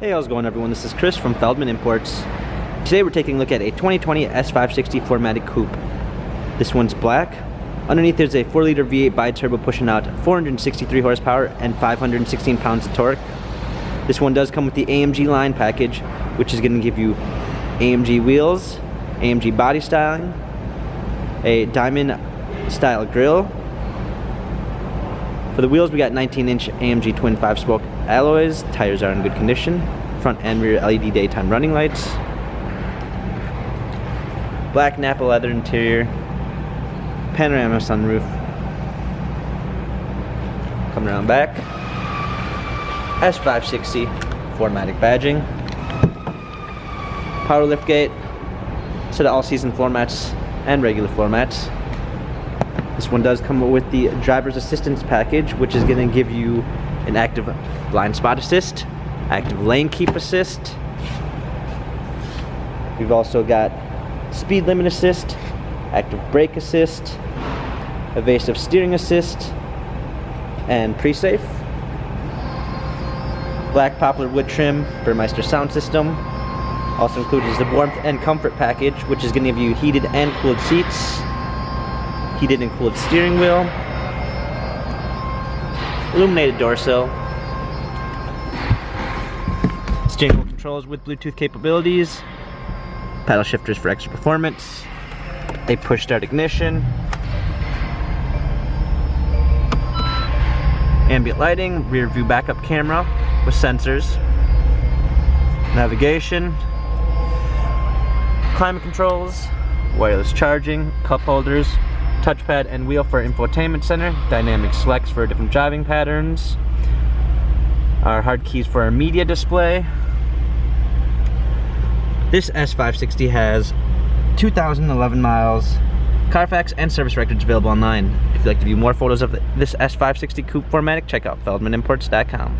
Hey, how's it going, everyone? This is Chris from Feldmann Imports. Today we're taking a look at a 2020 S560 4MATIC coupe. This one's black. Underneath there's a 4-liter V8 bi-turbo pushing out 463 horsepower and 516 pounds of torque. This one does come with the AMG line package, which is going to give you AMG wheels, AMG body styling, a diamond style grille. For the wheels, we got 19-inch AMG twin 5-spoke alloys. Tires are in good condition. Front and rear LED daytime running lights. Black Napa leather interior. Panorama sunroof. Coming around back. S560 4MATIC badging. Power liftgate. Set of all-season floor mats and regular floor mats. This one does come with the driver's assistance package, which is going to give you an active blind spot assist, active lane keep assist. We've also got speed limit assist, active brake assist, evasive steering assist, and pre-safe. Black poplar wood trim, Burmeister sound system. Also included is the warmth and comfort package, which is going to give you heated and cooled seats, heated and cooled steering wheel, illuminated door sill, steering wheel controls with Bluetooth capabilities, paddle shifters for extra performance, a push start ignition, ambient lighting, rear view backup camera with sensors, navigation, climate controls, wireless charging, cup holders, touchpad and wheel for infotainment center, dynamic selects for different driving patterns, our hard keys for our media display. This S560 has 2,011 miles, Carfax and service records available online. If you'd like to view more photos of this S560 coupe 4MATIC, check out feldmannimports.com.